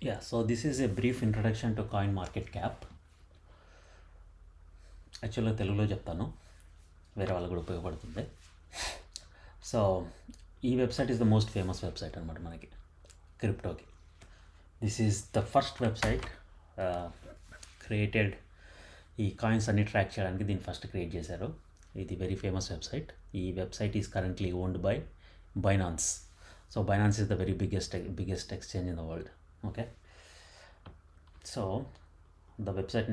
Yeah, so this is a brief introduction to Coin Market Cap. యాక్చువల్గా తెలుగులో చెప్తాను, వేరే వాళ్ళకు కూడా ఉపయోగపడుతుంది. సో ఈ website is the most famous website అనమాట మనకి క్రిప్టోకి. This is the first website created. ఈ కాయిన్స్ అన్ని ట్రాక్ చేయడానికి దీన్ని ఫస్ట్ క్రియేట్ చేశారు. ఇది వెరీ ఫేమస్ వెబ్సైట్. ఈ website is currently owned by Binance. So Binance is the very biggest exchange in the world. Okay, so the website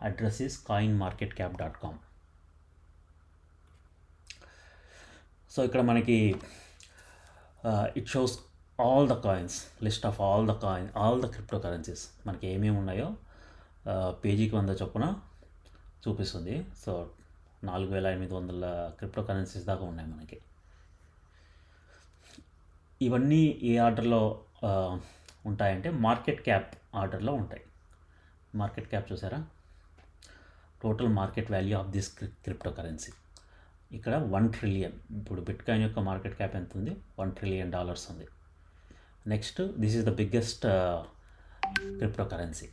address is coinmarketcap.com. So ఇక్కడ మనకి it shows all the coins, list of all the crypto currencies మనకి ఏమేమి ఉన్నాయో పేజీకి 100 చొప్పున చూపిస్తుంది. So 4800 crypto currencies దాకా ఉన్నాయి మనకి. ఇవన్నీ ఏ ఆర్డర్లో ఉంటాయంటే మార్కెట్ క్యాప్ ఆర్డర్లో ఉంటాయి. మార్కెట్ క్యాప్ చూసారా, total market value of this crypto currency. ఇక్కడ 1 ట్రిలియన్, ఇప్పుడు బిట్కాయిన్ యొక్క మార్కెట్ క్యాప్ ఎంత ఉంది? $1 ట్రిలియన్ ఉంది. Next this is the biggest crypto currency.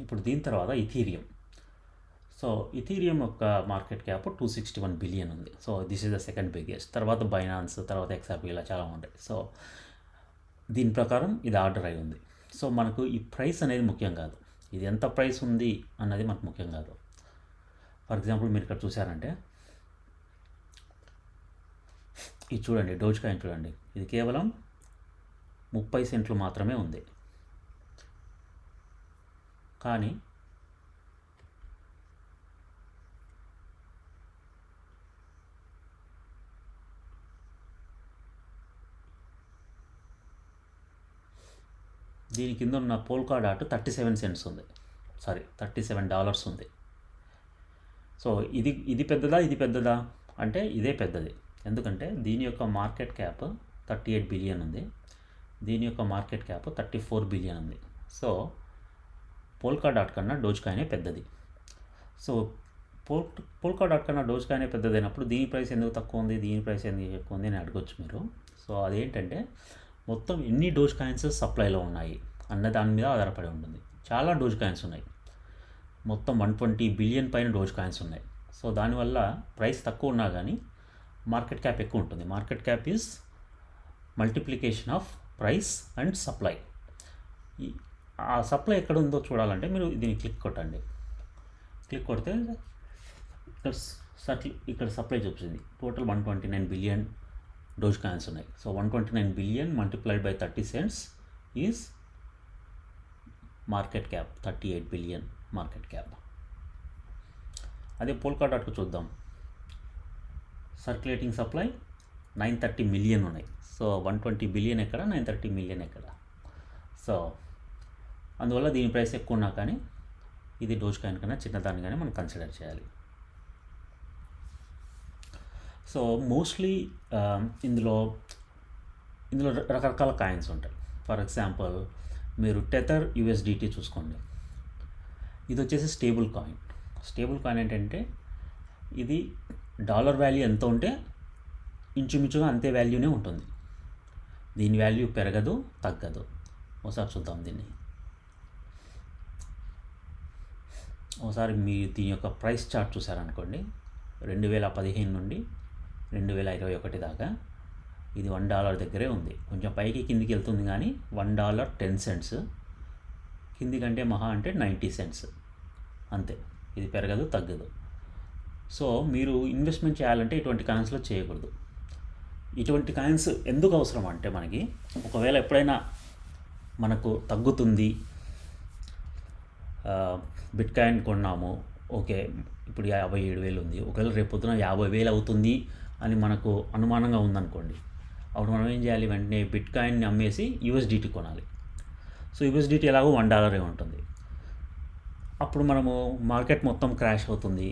ఇప్పుడు దీని తర్వాత ఇథీరియం. సో ఇథీరియం యొక్క మార్కెట్ క్యాప్ 261 బిలియన్ ఉంది. So this is the second biggest. తర్వాత బైనాన్స్, తర్వాత ఎక్స్ఆర్పి, ఇలా చాలా ఉంటాయి. సో దీని ప్రకారం ఇది ఆర్డర్ అయి ఉంది. సో మనకు ఈ ప్రైస్ అనేది ముఖ్యం కాదు, ఇది ఎంత ప్రైస్ ఉంది అన్నది మనకు ముఖ్యం కాదు. ఫర్ ఎగ్జాంపుల్ మీరు ఇక్కడ చూసారంటే ఇది చూడండి, డోజ్ కాయిన్ చూడండి, ఇది కేవలం 30 సెంట్లు మాత్రమే ఉంది. కానీ దీని కింద ఉన్న పోల్కా డాట్ 37 సెంట్స్ ఉంది, సారీ $37 ఉంది. సో ఇది పెద్దదా, ఇది పెద్దదా అంటే ఇదే పెద్దది. ఎందుకంటే దీని యొక్క మార్కెట్ క్యాప్ 38 బిలియన్ ఉంది, దీని యొక్క మార్కెట్ క్యాప్ 34 బిలియన్ ఉంది. సో పోల్కా డాట్ కన్నా డోజ్ కాయినే పెద్దది. సో పోల్కా డాట్ కన్నా డోజ్ కాయినే పెద్దదైనప్పుడు దీని ప్రైస్ ఎందుకు తక్కువ ఉంది, దీని ప్రైస్ ఎందుకు ఎక్కువ ఉంది అని అడగొచ్చు మీరు. సో అదేంటంటే మొత్తం ఎన్ని డోజ్ కాయిన్స్ సప్లైలో ఉన్నాయి అన్న దాని మీద ఆధారపడి ఉంటుంది. చాలా డోజ్ కాయిన్స్ ఉన్నాయి, మొత్తం 120 బిలియన్ పైన డోజ్ కాయిన్స్ ఉన్నాయి. సో దానివల్ల ప్రైస్ తక్కువ ఉన్నా కానీ మార్కెట్ క్యాప్ ఎక్కువ ఉంటుంది. Market cap is multiplication of price and supply. ఆ సప్లై ఎక్కడ ఉందో చూడాలంటే మీరు దీన్ని క్లిక్ కొట్టండి. క్లిక్ కొడితే ఇక్కడ సప్లై చూపించింది. టోటల్ 129 బిలియన్ డోజ్ కాయిన్స్ ఉన్నాయి. So 129 billion multiplied by 30 cents is market cap, 38 billion market cap. అదే పోల్కా డాట్కు చూద్దాం. సర్క్యులేటింగ్ సప్లై 930 మిలియన్ ఉన్నాయి. సో 120 బిలియన్ ఎక్కడ, 930 మిలియన్ ఎక్కడ. సో అందువల్ల దీని ప్రైస్ ఎక్కువ ఉన్నా కానీ ఇది డోజ్ కాయిన్ కన్నా చిన్నదాన్ని కానీ మనం కన్సిడర్ చేయాలి. సో మోస్ట్లీ ఇందులో రకరకాల కాయిన్స్ ఉంటాయి. ఫర్ ఎగ్జాంపుల్ మీరు టెథర్ USDT చూసుకోండి. ఇది వచ్చేసి స్టేబుల్ కాయిన్. స్టేబుల్ కాయిన్ ఏంటంటే ఇది డాలర్ వాల్యూ ఎంత ఉంటే ఇంచుమించుగా అంతే వాల్యూనే ఉంటుంది. దీని వాల్యూ పెరగదు, తగ్గదు. ఒకసారి చూద్దాం దీన్ని. ఒకసారి మీరు దీని యొక్క ప్రైస్ చార్ట్ చూసారనుకోండి, 2015 నుండి 2021 దాకా ఇది $1 దగ్గరే ఉంది. కొంచెం పైకి కిందికి వెళ్తుంది కానీ $1.10, కింది కంటే మహా అంటే 90 సెంట్స్ అంతే. ఇది పెరగదు, తగ్గదు. సో మీరు ఇన్వెస్ట్మెంట్ చేయాలంటే ఇటువంటి కాయిన్స్లో చేయకూడదు. ఇటువంటి కాయిన్స్ ఎందుకు అవసరం అంటే మనకి ఒకవేళ ఎప్పుడైనా మనకు తగ్గుతుంది, బిట్ కాయిన్ కొన్నాము, ఓకే ఇప్పుడు 57,000 ఉంది, ఒకవేళ రేపొద్దున 50,000 అవుతుంది అని మనకు అనుమానంగా ఉందనుకోండి, అప్పుడు మనం ఏం చేయాలి? వెంటనే బిట్ కాయిన్ని అమ్మేసి USDT కొనాలి. సో USDT ఎలాగో $1 ఉంటుంది. అప్పుడు మనము మార్కెట్ మొత్తం క్రాష్ అవుతుంది,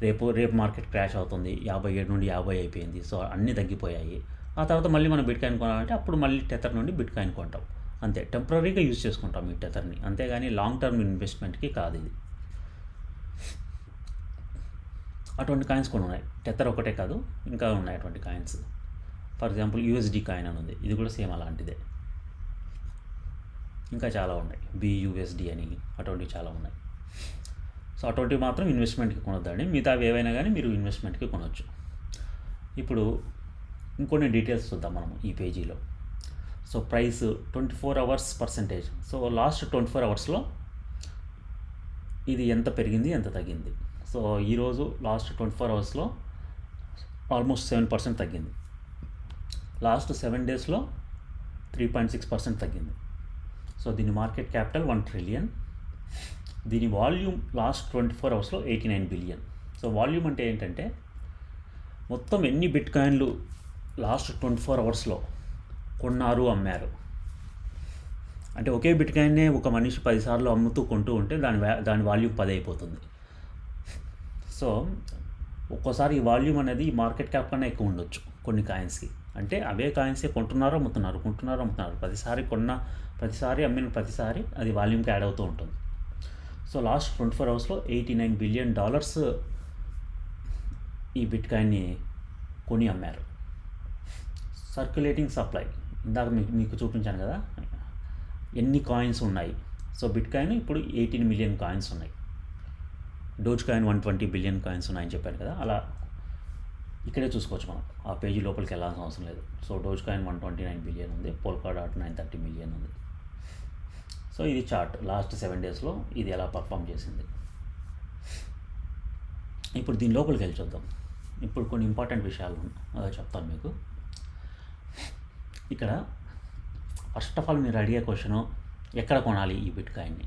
రేపు మార్కెట్ క్రాష్ అవుతుంది, 57 నుండి 50 అయిపోయింది. సో అన్నీ తగ్గిపోయాయి. ఆ తర్వాత మళ్ళీ మనం బిట్ కాయిన్ కొనాలంటే అప్పుడు మళ్ళీ టెథర్ నుండి బిట్ కాయిన్ కొంటాం. అంతే, టెంపరీగా యూజ్ చేసుకుంటాం ఈ టెథర్ని, అంతేగాని లాంగ్ టర్మ్ ఇన్వెస్ట్మెంట్కి కాదు ఇది. అటువంటి కాయిన్స్ కొన్ని ఉన్నాయి. టెథర్ ఒకటే కాదు, ఇంకా ఉన్నాయి అటువంటి coins. For example USD coin అని ఉంది, ఇది కూడా సేమ్ అలాంటిదే. ఇంకా చాలా ఉన్నాయి, BUSD అని అటువంటివి చాలా ఉన్నాయి. సో అటువంటివి మాత్రం ఇన్వెస్ట్మెంట్కి కొనొద్దండి, మిగతావి ఏవైనా కానీ మీరు ఇన్వెస్ట్మెంట్కి కొనవచ్చు. ఇప్పుడు ఇంకొన్ని డీటెయిల్స్ చూద్దాం మనం ఈ పేజీలో. So price 24 hours percentage. So last 24 అవర్స్లో ఇది ఎంత పెరిగింది, ఎంత తగ్గింది. సో ఈరోజు లాస్ట్ 24 అవర్స్లో ఆల్మోస్ట్ 7% తగ్గింది. లాస్ట్ 7 డేస్లో 3.6% తగ్గింది. సో దీని మార్కెట్ క్యాపిటల్ 1 ట్రిలియన్. దీని వాల్యూమ్ లాస్ట్ 24 అవర్స్లో 89 బిలియన్. సో వాల్యూమ్ అంటే ఏంటంటే మొత్తం ఎన్ని బిట్ కాయిన్లు లాస్ట్ 24 అవర్స్లో కొన్నారు, అమ్మారు. అంటే ఒకే బిట్ కాయిన్నే ఒక మనిషి 10 సార్లు అమ్ముతూ కొంటూ ఉంటే దాని వాల్యూమ్ 10 అయిపోతుంది. సో ఒక్కోసారి ఈ వాల్యూమ్ అనేది ఈ మార్కెట్ క్యాప్ కన్నా ఎక్కువ ఉండొచ్చు కొన్ని కాయిన్స్కి. అంటే అవే కాయిన్సే కొంటున్నారో అమ్ముతున్నారు. ప్రతిసారి అమ్మిన ప్రతిసారి అది వాల్యూమ్కి యాడ్ అవుతూ ఉంటుంది. సో లాస్ట్ 24 అవర్స్లో $89 బిలియన్ ఈ బిట్ కాయిన్ని కొని అమ్మారు. సర్క్యులేటింగ్ సప్లై ఇందాక మీకు చూపించాను కదా ఎన్ని కాయిన్స్ ఉన్నాయి. సో బిట్ కాయిన్ ఇప్పుడు 18 మిలియన్ కాయిన్స్ ఉన్నాయి. డోజ్ కాయిన్ 120 బిలియన్ కాయిన్స్ ఉన్నాయని చెప్పాను కదా, అలా ఇక్కడే చూసుకోవచ్చు మనం. ఆ పేజీ లోపలికి వెళ్ళాల్సిన అవసరం లేదు. సో డోజ్ కాయిన్ 129 బిలియన్ ఉంది, Polkadot 930 మిలియన్ ఉంది. సో ఇది చార్ట్ లాస్ట్ 7 డేస్లో ఇది ఎలా పర్ఫామ్ చేసింది. ఇప్పుడు దీని లోపలికి వెళ్ళి చూద్దాం. ఇప్పుడు కొన్ని ఇంపార్టెంట్ విషయాలు చెప్తాను మీకు. ఇక్కడ ఫస్ట్ ఆఫ్ ఆల్ మీరు అడిగే క్వశ్చను, ఎక్కడ కొనాలి ఈ బిట్ కాయిన్ని?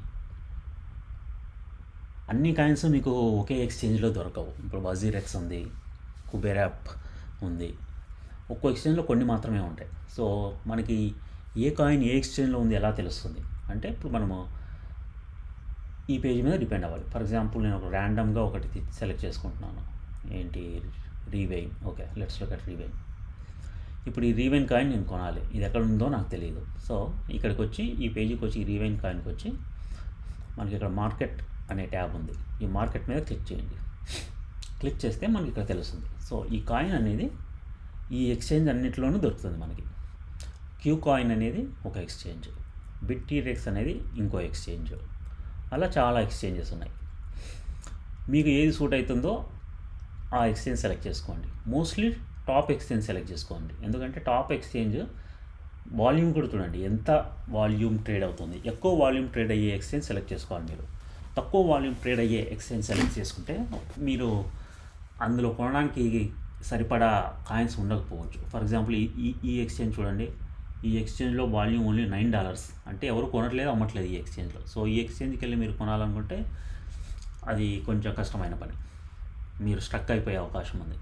అన్ని కాయిన్స్ మీకు ఒకే ఎక్స్చేంజ్లో దొరకవు. ఇప్పుడు WazirX ఉంది, కుబేరాప్ ఉంది. ఒక్కో ఎక్స్చేంజ్లో కొన్ని మాత్రమే ఉంటాయి. సో మనకి ఏ కాయిన్ ఏ ఎక్స్చేంజ్లో ఉంది ఎలా తెలుస్తుంది అంటే, ఇప్పుడు మనము ఈ పేజీ మీద డిపెండ్ అవ్వాలి. ఫర్ ఎగ్జాంపుల్ నేను ఒక ర్యాండమ్గా ఒకటి సెలెక్ట్ చేసుకుంటున్నాను. ఏంటి, Revain. Okay, let's look at Revain. ఇప్పుడు ఈ రీవైన్ కాయిన్ నేను కొనాలి, ఇది ఎక్కడ ఉందో నాకు తెలియదు. సో ఇక్కడికి వచ్చి ఈ పేజీకి వచ్చి ఈ రీవైన్ కాయిన్కి వచ్చి మనకి ఇక్కడ మార్కెట్ అనే ట్యాబ్ ఉంది. ఈ మార్కెట్ మీద క్లిక్ చేయండి. క్లిక్ చేస్తే మనకి ఇక్కడ తెలుస్తుంది. సో ఈ కాయిన్ అనేది ఈ ఎక్స్చేంజ్ అన్నింటిలోనూ దొరుకుతుంది మనకి. క్యూ కాయిన్ అనేది ఒక ఎక్స్చేంజ్, BitTrex అనేది ఇంకో ఎక్స్చేంజ్, అలా చాలా ఎక్స్చేంజెస్ ఉన్నాయి. మీకు ఏది సూట్ అవుతుందో ఆ ఎక్స్చేంజ్ సెలెక్ట్ చేసుకోండి. మోస్ట్లీ టాప్ ఎక్స్చేంజ్ సెలెక్ట్ చేసుకోండి, ఎందుకంటే టాప్ ఎక్స్చేంజ్ వాల్యూమ్ కూడా చూడండి ఎంత వాల్యూమ్ ట్రేడ్ అవుతుంది. ఎక్కువ వాల్యూమ్ ట్రేడ్ అయ్యే ఎక్స్చేంజ్ సెలెక్ట్ చేసుకోవాలి మీరు. తక్కువ వాల్యూమ్ ట్రేడ్ అయ్యే ఎక్స్చేంజ్ సెలెక్ట్ చేసుకుంటే మీరు అందులో కొనడానికి సరిపడా కాయిన్స్ ఉండకపోవచ్చు. ఫర్ ఎగ్జాంపుల్ ఈ ఎక్స్చేంజ్ చూడండి, ఈ ఎక్స్చేంజ్లో వాల్యూమ్ ఓన్లీ $9, అంటే ఎవరు కొనట్లేదు, అమ్మట్లేదు ఈ ఎక్స్చేంజ్లో. సో ఈ ఎక్స్చేంజ్కి వెళ్ళి మీరు కొనాలనుకుంటే అది కొంచెం కష్టమైన పని, మీరు స్ట్రక్ అయిపోయే అవకాశం ఉంది.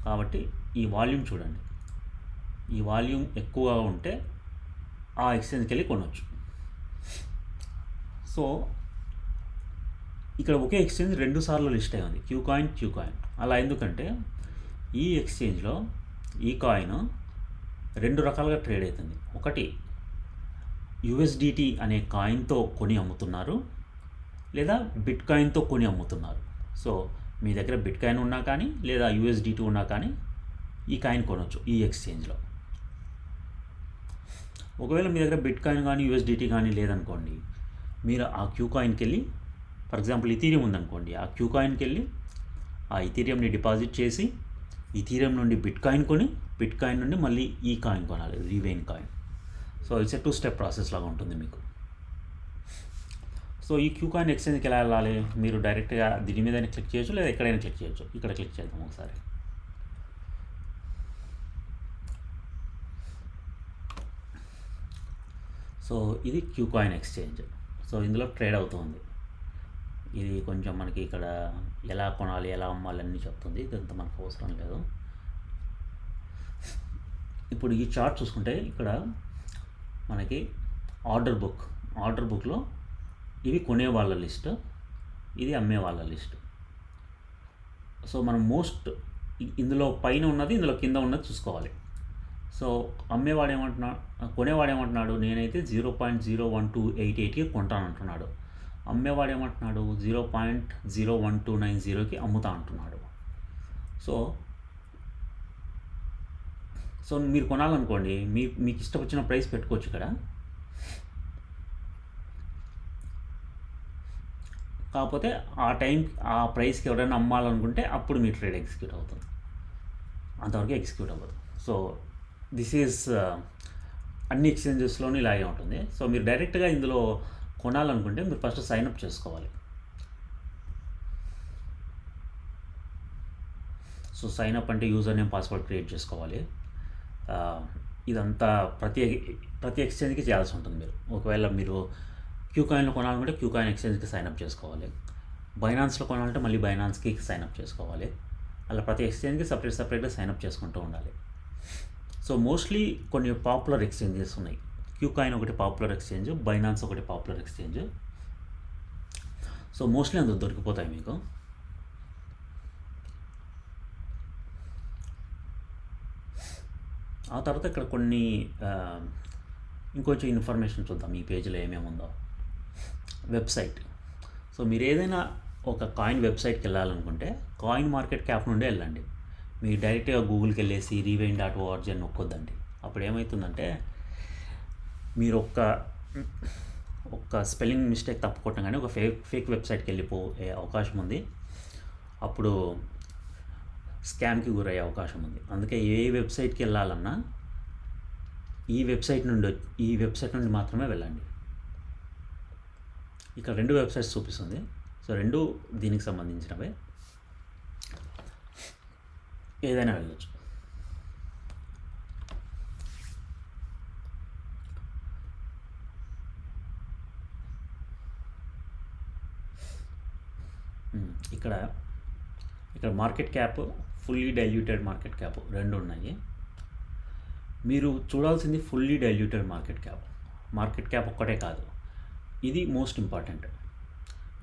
కాబట్టి ఈ వాల్యూమ్ చూడండి, ఈ వాల్యూమ్ ఎక్కువగా ఉంటే ఆ ఎక్స్చేంజ్కి వెళ్ళి కొనవచ్చు. సో ఇక్కడ ఒకే ఎక్స్చేంజ్ 2 సార్లు లిస్ట్ అయి ఉంది, క్యూ కాయిన్. అలా ఎందుకంటే ఈ ఎక్స్చేంజ్లో ఈ కాయిన్ 2 రకాలుగా ట్రేడ్ అవుతుంది. ఒకటి USDT అనే కాయిన్తో కొని అమ్ముతున్నారు, లేదా బిట్ కాయిన్తో కొని అమ్ముతున్నారు. సో మీ దగ్గర బిట్ కాయిన్ ఉన్నా కానీ లేదా USDT ఉన్నా కానీ ఈ కాయిన్ కొనవచ్చు ఈ ఎక్స్చేంజ్లో. ఒకవేళ మీ దగ్గర బిట్ కాయిన్ కానీ USDT కానీ లేదనుకోండి, మీరు ఆ క్యూ కాయిన్కి వెళ్ళి, ఫర్ ఎగ్జాంపుల్ ఇథీరియం ఉందనుకోండి, ఆ క్యూ కాయిన్కి వెళ్ళి ఆ ఇథీరియంని డిపాజిట్ చేసి ఇథీరియం నుండి బిట్ కాయిన్ కొని, బిట్ కాయిన్ నుండి మళ్ళీ ఈ కాయిన్ కొనాలి, Revain coin. So it's 2 step process లాగా ఉంటుంది మీకు. సో ఈ క్యూ కాయిన్ ఎక్స్చేంజ్కి ఎలా వెళ్ళాలి? మీరు డైరెక్ట్గా దీని మీదైనా క్లిక్ చేయొచ్చు, లేదా ఎక్కడైనా క్లిక్ చేయొచ్చు. ఇక్కడ క్లిక్ చేద్దాం ఒకసారి. సో ఇది క్యూ కాయిన్ ఎక్స్చేంజ్. సో ఇందులో ట్రేడ్ అవుతుంది. ఇది కొంచెం మనకి ఇక్కడ ఎలా కొనాలి, ఎలా అమ్మాలి అన్నీ చెప్తుంది. ఇదంతా మనకు అవసరం లేదు. ఇప్పుడు ఈ చార్ట్ చూసుకుంటే ఇక్కడ మనకి ఆర్డర్ బుక్లో ఇవి కొనే వాళ్ళ లిస్ట్, ఇది అమ్మే వాళ్ళ లిస్ట్. సో మనం ఇందులో పైన ఉన్నది, ఇందులో కింద ఉన్నది చూసుకోవాలి. సో అమ్మేవాడు ఏమంటున్నాడు, కొనేవాడు ఏమంటున్నాడు, నేనైతే 0.01288కి కొంటాను అంటున్నాడు. అమ్మేవాడు ఏమంటున్నాడు, 0.01290కి అమ్ముతా అంటున్నాడు. సో మీరు కొనాలనుకోండి, మీకు ఇష్టం వచ్చిన ప్రైస్ పెట్టుకోవచ్చు ఇక్కడ. కాకపోతే ఆ టైం ఆ ప్రైస్కి ఎవరైనా అమ్మాలనుకుంటే అప్పుడు మీ ట్రేడ్ ఎగ్జిక్యూట్ అవుతుంది, అంతవరకు ఎగ్జిక్యూట్ అవ్వదు. సో దిస్ ఈజ్ అన్ని ఎక్స్చేంజెస్లోనూ ఇలాగే ఉంటుంది. సో మీరు డైరెక్ట్గా ఇందులో కొనాలనుకుంటే మీరు ఫస్ట్ సైన్అప్ చేసుకోవాలి. సో సైన్అప్ అంటే యూజర్ నేమ్ పాస్వర్డ్ క్రియేట్ చేసుకోవాలి. ఇదంతా ప్రతి ఎక్స్చేంజ్కి చేయాల్సి ఉంటుంది. మీరు ఒకవేళ మీరు క్యూకాయిన్లో కొనాలనుకుంటే క్యూకాయిన్ ఎక్స్చేంజ్కి సైన్అప్ చేసుకోవాలి. బైనాన్స్లో కొనాలంటే మళ్ళీ బైనాన్స్కి సైన్అప్ చేసుకోవాలి. అలా ప్రతి ఎక్స్చేంజ్కి సపరేట్గా సైన్అప్ చేసుకుంటూ ఉండాలి. సో మోస్ట్లీ కొన్ని పాపులర్ ఎక్స్చేంజెస్ ఉన్నాయి. క్యూకాయిన్ ఒకటి పాపులర్ ఎక్స్చేంజ్, బైనాన్స్ ఒకటి పాపులర్ ఎక్స్చేంజ్. సో మోస్ట్లీ అందులో దొరికిపోతాయి మీకు. ఆ తర్వాత ఇక్కడ కొన్ని ఇంకొంచెం ఇన్ఫర్మేషన్ చూద్దాం ఈ పేజీలో ఏమేమి ఉందో. వెబ్సైట్. సో మీరు ఏదైనా ఒక కాయిన్ వెబ్సైట్కి వెళ్ళాలనుకుంటే కాయిన్ మార్కెట్ క్యాప్ నుండే వెళ్ళండి. మీరు డైరెక్ట్గా గూగుల్కి వెళ్ళేసి rewind.org అని నొక్కొద్దండి. అప్పుడు ఏమవుతుందంటే మీరు ఒక్క స్పెల్లింగ్ మిస్టేక్ తప్పుకోవటం ఒక ఫేక్ వెబ్సైట్కి వెళ్ళిపోయే అవకాశం ఉంది. అప్పుడు స్కామ్కి గురయ్యే అవకాశం ఉంది. అందుకే ఏ వెబ్సైట్కి వెళ్ళాలన్నా ఈ వెబ్సైట్ నుండి మాత్రమే వెళ్ళండి. ఇక్కడ 2 వెబ్సైట్స్ చూపిస్తుంది. సో 2 దీనికి సంబంధించినవే, ఏదైనా వెళ్ళచ్చు. ఇక్కడ market cap, fully diluted market cap 2 ఉన్నాయి. మీరు చూడాల్సింది ఫుల్లీ డైల్యూటెడ్ మార్కెట్ క్యాప్ ఒక్కటే కాదు, ఇది మోస్ట్ ఇంపార్టెంట్.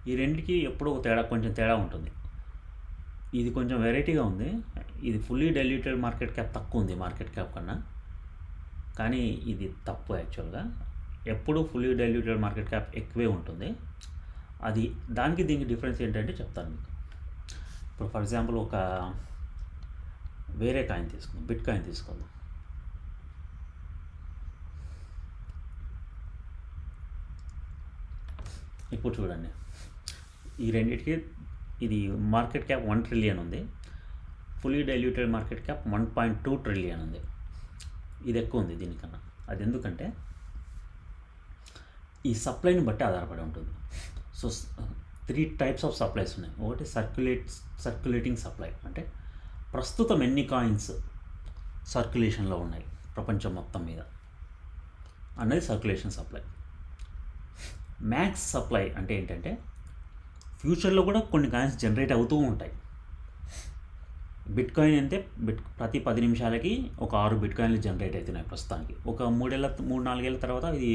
ఈ రెండుకి ఎప్పుడో కొంచెం తేడా ఉంటుంది. ఇది కొంచెం వెరైటీగా ఉంది. ఇది ఫుల్లీ డైల్యూటెడ్ మార్కెట్ క్యాప్ తక్కువ ఉంది మార్కెట్ క్యాప్ కన్నా, కానీ ఇది తప్పు. యాక్చువల్గా ఎప్పుడు ఫుల్లీ డైల్యూటెడ్ మార్కెట్ క్యాప్ ఎక్కువే ఉంటుంది. అది దానికి దీనికి డిఫరెన్స్ ఏంటంటే చెప్తాను మీకు. ఇప్పుడు ఫర్ ఎగ్జాంపుల్ ఒక వేరే కాయిన్ తీసుకుందాం, బిట్ కాయిన్ తీసుకుందాం. ఇప్పుడు చూడండి, ఈ రెండింటికి ఇది మార్కెట్ క్యాప్ 1 ట్రిలియన్ ఉంది, fully diluted market cap 1.2 trillion ఉంది. ఇది ఎక్కువ ఉంది దీనికన్నా. అది ఎందుకంటే ఈ సప్లైని బట్టి ఆధారపడి ఉంటుంది. సో 3 టైప్స్ ఆఫ్ సప్లైస్ ఉన్నాయి. ఒకటి సర్క్యులేటింగ్ సప్లై, అంటే ప్రస్తుతం ఎన్ని కాయిన్స్ సర్క్యులేషన్లో ఉన్నాయి ప్రపంచం మొత్తం మీద అన్నది సర్క్యులేషన్ సప్లై. మ్యాక్స్ సప్లై అంటే ఏంటంటే ఫ్యూచర్లో కూడా కొన్ని కాయిన్స్ జనరేట్ అవుతూ ఉంటాయి. బిట్ కాయిన్ అంటే ప్రతి 10 నిమిషాలకి ఒక 6 బిట్ కాయిన్లు జనరేట్ అవుతున్నాయి ప్రస్తుతానికి. ఒక 3-4 ఏళ్ళ తర్వాత ఇది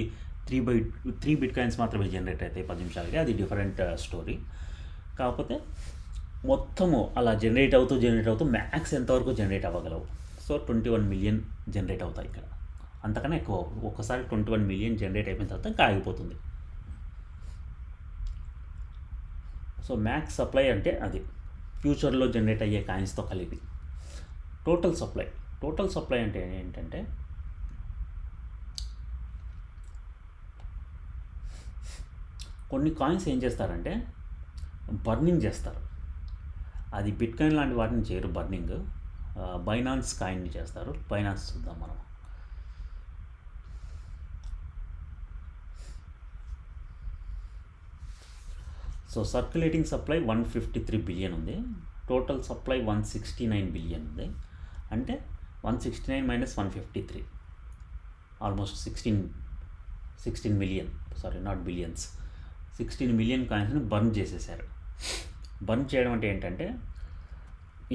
3 బిట్ కాయిన్స్ మాత్రమే జనరేట్ అవుతాయి 10 నిమిషాలకి. అది డిఫరెంట్ స్టోరీ. కాకపోతే మొత్తము అలా జనరేట్ అవుతూ మ్యాక్స్ ఎంతవరకు జనరేట్ అవ్వగలవు. సో 21 మిలియన్ జనరేట్ అవుతాయి ఇక్కడ. అంతకన్నా ఎక్కువ ఒక్కసారి 21 మిలియన్ జనరేట్ అయిపోయిన తర్వాత ఇంకా ఆగిపోతుంది. సో మ్యాక్స్ సప్లై అంటే అది ఫ్యూచర్లో జనరేట్ అయ్యే కాయిన్స్తో కలిపి. టోటల్ సప్లై అంటే ఏంటంటే కొన్ని కాయిన్స్ ఏం చేస్తారంటే బర్నింగ్ చేస్తారు. అది బిట్ కాయిన్ లాంటి వాటిని చేయరు బర్నింగ్. బైనాన్స్ కాయిన్ని చేస్తారు. బైనాన్స్ చూద్దాం మనం. సో సర్క్యులేటింగ్ సప్లై 153 బిలియన్ ఉంది, టోటల్ సప్లై 169 బిలియన్ ఉంది. అంటే 169 minus 153 almost 16 million, sorry not billions, 16 million కాయిన్స్ని బర్న్ చేసేసారు. బర్న్ చేయడం అంటే ఏంటంటే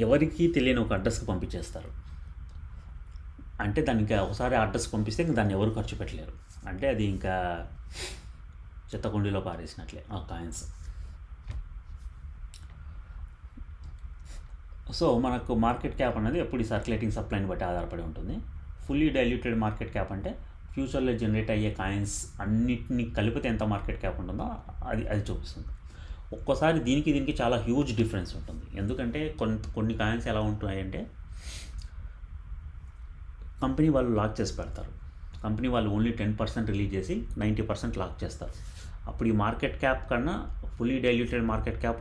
ఎవరికి తెలియని ఒక అడ్రస్కి పంపించేస్తారు. అంటే దాన్ని ఇంకా ఒకసారి అడ్రస్ పంపిస్తే ఇంకా దాన్ని ఎవరు ఖర్చు పెట్టలేరు. అంటే అది ఇంకా చెత్తకుండీలో పారేసినట్లే ఆ కాయిన్స్. సో మనకు మార్కెట్ క్యాప్ అనేది ఎప్పుడు ఈ సర్క్యులేటింగ్ సప్లైని బట్టి ఆధారపడి ఉంటుంది. ఫుల్లీ డైల్యూటెడ్ మార్కెట్ క్యాప్ అంటే ఫ్యూచర్లో జనరేట్ అయ్యే కాయిన్స్ అన్నిటిని కలిపితే ఎంత మార్కెట్ క్యాప్ ఉంటుందో అది చూపిస్తుంది. ఒక్కోసారి దీనికి చాలా హ్యూజ్ డిఫరెన్స్ ఉంటుంది. ఎందుకంటే కొన్ని కాయిన్స్ ఎలా ఉంటున్నాయంటే కంపెనీ వాళ్ళు లాక్ చేసి పెడతారు. ఓన్లీ 10% రిలీజ్ చేసి 90% లాక్ చేస్తారు. అప్పుడు ఈ మార్కెట్ క్యాప్ కన్నా fully diluted market cap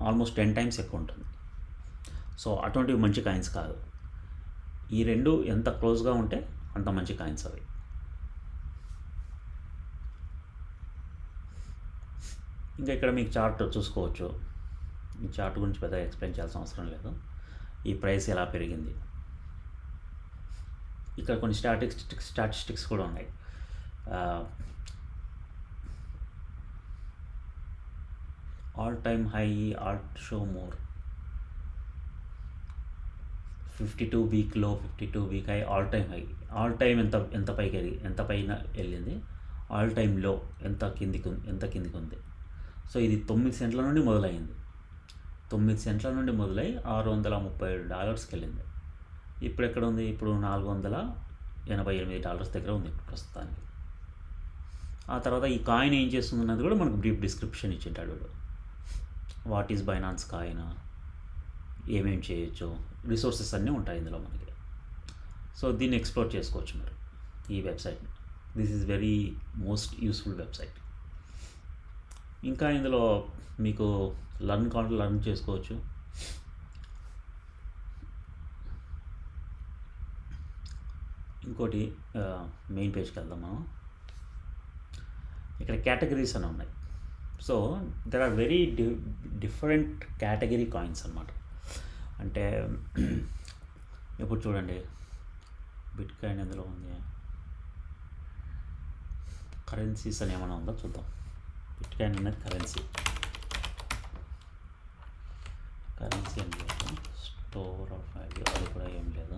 almost 10 times ఎక్కువ ఉంటుంది. సో అటువంటివి మంచి కాయిన్స్ కాదు. ఈ రెండు ఎంత క్లోజ్గా ఉంటే అంత మంచి కాయిన్స్ అవి. ఇంకా ఇక్కడ మీకు చార్ట్ చూసుకోవచ్చు. ఈ చార్ట్ గురించి పెద్దగా ఎక్స్ప్లెయిన్ చేయాల్సిన అవసరం లేదు. ఈ ప్రైస్ ఎలా పెరిగింది, ఇక్కడ కొన్ని స్టాటిస్టిక్స్ కూడా ఉన్నాయి. All time high, Alt show more, 52 week లో, 52 week high, all time high. All time ఎంత పైన వెళ్ళింది, ఆల్ టైమ్ లో ఎంత కిందికి ఉంది. సో ఇది 9 సెంట్ల నుండి మొదలైంది. 9 సెంట్ల నుండి మొదలై $637కి వెళ్ళింది. ఇప్పుడు ఎక్కడ ఉంది? ఇప్పుడు $488 దగ్గర ఉంది ఇప్పుడు ప్రస్తుతానికి. ఆ తర్వాత ఈ కాయిన్ ఏం చేస్తుంది అన్నది కూడా మనకు బ్రీఫ్ డిస్క్రిప్షన్ ఇచ్చింటాడు వీడు. వాట్ ఈజ్ బైనాన్స్ కాయిన్, ఏమేమి చేయొచ్చు, రిసోర్సెస్ అన్నీ ఉంటాయి ఇందులో మనకి. సో దీన్ని ఎక్స్ప్లోర్ చేసుకోవచ్చు మీరు ఈ వెబ్సైట్ని. This is very most useful website. ఇంకా ఇందులో మీకు లర్న్ చేసుకోవచ్చు. ఇంకోటి మెయిన్ పేజ్కి వెళ్దాం మనం. ఇక్కడ కేటగిరీస్ అని ఉన్నాయి. So there are very different category coins అన్నమాట. అంటే ఇప్పుడు చూడండి, బిట్ కాయిన్ ఎందులో ఉంది, కరెన్సీస్ అని ఏమైనా ఉందో చూద్దాం. బిట్ కాయిన్ అనేది కరెన్సీ అని లేదు. స్టోర్ ఆఫ్ వాల్యూ అది కూడా ఏం లేదు.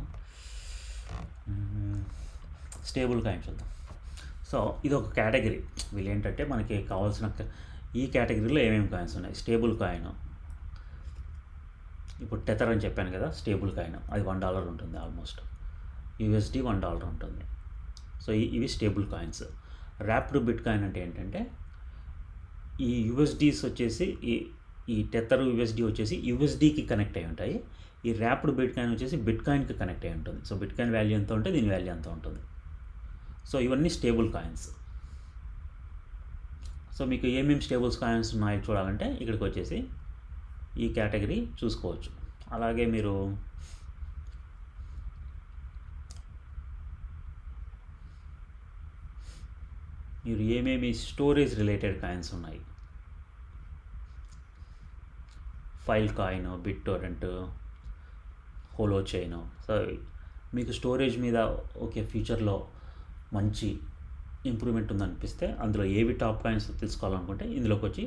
స్టేబుల్ కాయిన్ చూద్దాం. సో ఇది ఒక కేటగిరీ. వీళ్ళు ఏంటంటే మనకి కావాల్సిన ఈ కేటగిరీలో ఏమేమి కాయిన్స్ ఉన్నాయి. స్టేబుల్ కాయిన్, ఇప్పుడు టెథర్ అని చెప్పాను కదా, స్టేబుల్ కాయిన్ అది $1 ఉంటుంది. ఆల్మోస్ట్ USD $1 ఉంటుంది. సో ఇవి stable coins. Wrapped bit coin అంటే ఏంటంటే ఈ USDs వచ్చేసి ఈ టెథర్ USD వచ్చేసి USDకి కనెక్ట్ అయి ఉంటాయి. ఈ ర్యాప్డ్ బిట్ కాయిన్ వచ్చేసి బిట్ కాయిన్కి కనెక్ట్ అయి ఉంటుంది. సో బిట్ కాయిన్ వాల్యూ ఎంత ఉంటే దీని వాల్యూ ఎంత ఉంటుంది. సో ఇవన్నీ స్టేబుల్ కాయిన్స్. సో మీకు ఏమేమి స్టేబుల్స్ కాయిన్స్ ఉన్నాయో చూడాలంటే ఇక్కడికి వచ్చేసి ఈ కేటగిరీ చూసుకోవచ్చు. అలాగే మీరు ఏమేమి స్టోరేజ్ రిలేటెడ్ కాయిన్స్ ఉన్నాయి, file coin, bit Torrent, hollow chain. So మీకు స్టోరేజ్ మీద ఓకే ఫ్యూచర్లో మంచి ఇంప్రూవ్మెంట్ ఉందనిపిస్తే అందులో ఏవి టాప్ కాయిన్స్ తీసుకోవాలనుకుంటే ఇందులోకి వచ్చి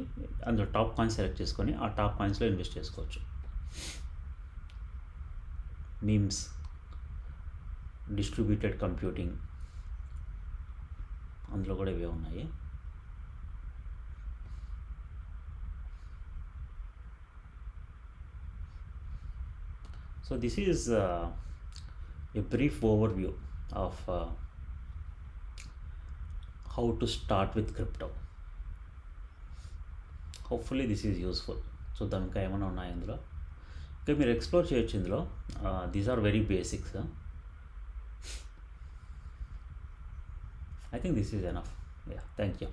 అందులో టాప్ కాయిన్స్ సెలెక్ట్ చేసుకొని ఆ టాప్ కాయిన్స్లో ఇన్వెస్ట్ చేసుకోవచ్చు. మీమ్స్, డిస్ట్రిబ్యూటెడ్ కంప్యూటింగ్, అందులో కూడా ఇవే ఉన్నాయి. So this is a brief overview of how to start with crypto. Hopefully this is useful. చూద్దాం ఇంకా ఏమైనా ఉన్నాయి ఇందులో. ఇంకా మీరు ఎక్స్ప్లోర్ చేయొచ్చు ఇందులో. These are very basics. I think this is enough. Yeah, thank you.